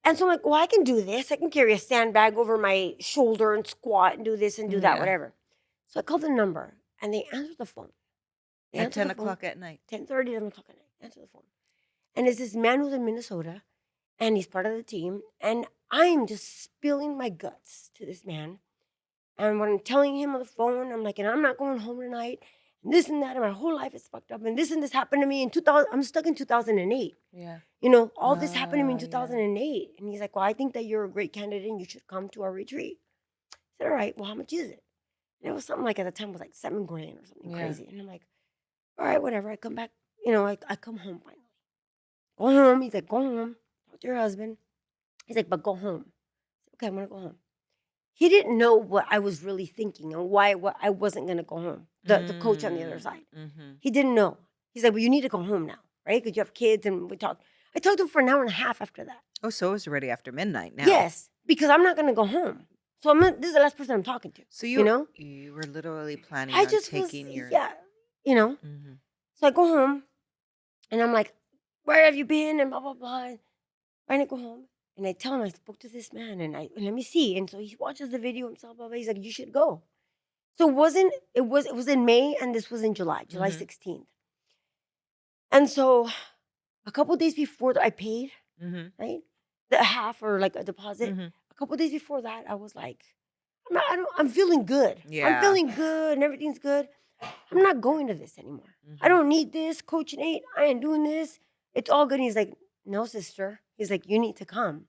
And so I'm like, well, I can do this. I can carry a sandbag over my shoulder and squat and do this and do that,
Yeah.
whatever. So I called the number and they answered the phone. They
At
answered
10
the phone,
o'clock at night.
10:30, 11 o'clock at night. Answer the phone. And it's this man who's in Minnesota and he's part of the team. And I'm just spilling my guts to this man. And when I'm telling him on the phone, I'm like, and I'm not going home tonight. And this and that, and my whole life is fucked up. And this happened to me in 2000. I'm stuck in 2008.
Yeah.
All this happened to me in
Yeah.
2008. And he's like, well, I think that you're a great candidate and you should come to our retreat. I said, all right, well, how much is it? And it was something like at the time it was like $7,000 or something
Yeah.
crazy. And I'm like, all right, whatever. I come back, I come home finally. Go home. He's like, go home. Talk to your husband. He's like, but go home. Okay, I'm gonna go home. He didn't know what I was really thinking and why what I wasn't gonna go home. The coach on the other side.
Mhm.
He didn't know. He's like, well, you need to go home now, right? Because you have kids and we talked. I talked to him for an hour and a half after that.
Oh, so it's already after midnight now.
Yes, because I'm not gonna go home. So this is the last person I'm talking to.
So
You know?
you were literally planning
I
on
just was,
taking your
yeah, you know.
Mhm.
So I go home and I'm like, where have you been? And blah blah blah. And I go home and I tell him I spoke to this man and let me see. And so he watches the video himself. Blah, blah. He's like, you should go. So it was in May and this was in July
Mhm.
16th. And so a couple days before I paid,
Mhm.
right, the half or like a deposit.
Mhm.
A couple days before that, I was like, I'm feeling good. I'm
Yeah.
feeling good and everything's good. I'm not going to this anymore. I
Mhm.
don't need this. Coaching 8, I ain't doing this. It's all good. And he's like, no, sister. He's like, you need to come.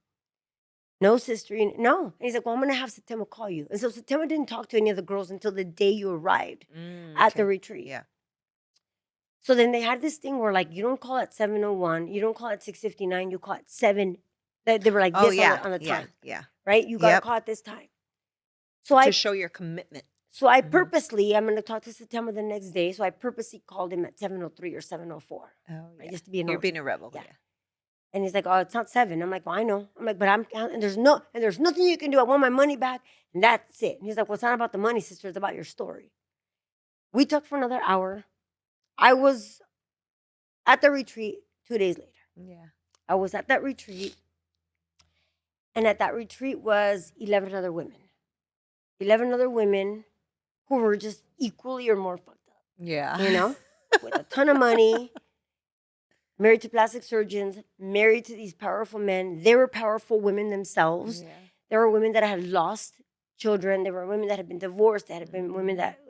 No, sister. No. And he's like, well, I'm going to have September call you. And so September didn't talk to any of the girls until the day you arrived at the
Okay.
retreat.
Yeah.
So then they had this thing where, like, you don't call at 7:01, you don't call at 6:59, you call at 7. They were like
Oh,
this
yeah.
on the
Yeah.
time,
Yeah.
right? You got to
Yep.
call at this time. So
To
I
show your commitment. Mhm.
purposely, I'm going to talk to September the next day. So I purposely called him at 7:03 or 7:04,
Oh,
right?
yeah.
Just to be
You're being
nosy.
a rebel.
Yeah.
Yeah.
And he's like, oh, it's not 7. I'm like, well, I know. I'm like, but and there's nothing you can do. I want my money back. And that's it. And he's like, well, it's not about the money, sister. It's about your story. We talked for another hour. I was at the retreat 2 days later.
Yeah.
I was at that retreat. And at that retreat was 11 other women. 11 other women who were just equally or more fucked up,
Yeah.
with a ton of money, married to plastic surgeons, married to these powerful men. They were powerful women themselves.
Yeah.
There were women that had lost children. There were women that had been divorced. There had been women that,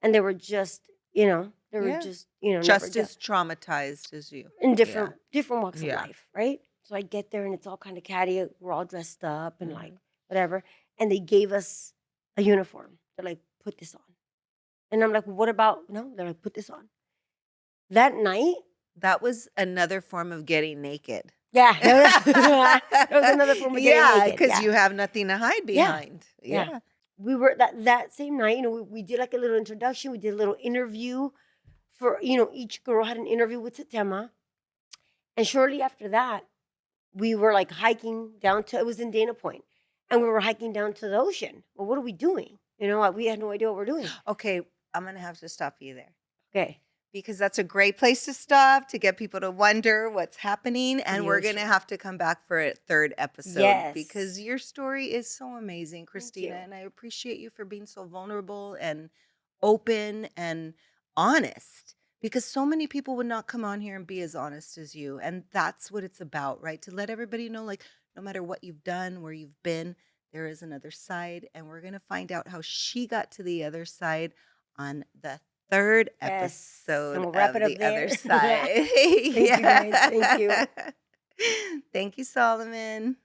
and they were just, they were
Yeah.
just, never
Just
done.
as traumatized as you.
In
Yeah.
different walks of
Yeah.
life, right? So I get there and it's all kind of catty. We're all dressed up and like
Mhm.
whatever. And they gave us a uniform. They're like, put this on. And I'm like, what about no? They're like, put this on. That night,
That was another form of getting naked.
yeah, that was another form of getting
Yeah,
naked.
because
Yeah.
you have nothing to hide
Yeah.
behind.
Yeah.
Yeah.
We were that same night, we did like a little introduction. We did a little interview for, each girl had an interview with Satema. And shortly after that, we were like hiking down to, it was in Dana Point, and we were hiking down to the ocean. Well, what are we doing? We had no idea what we're doing.
Okay, I'm gonna have to stop you there
Okay.
because that's a great place to stop to get people to wonder what's happening. And
The
we're gonna
ocean.
have to come back for a third episode
Yes.
because your story is so amazing, Christina.
you.
And I appreciate you for being so vulnerable and open and honest because so many people would not come on here and be as honest as you. And that's what it's about, right? To let everybody know, like, no matter what you've done, where you've been, there is another side. And we're going to find out how she got to the other side on the third
Yes. And
episode
we'll wrap
of
it up
the
there.
other side.
Thank you, guys. Thank you.
Thank you, Solomon.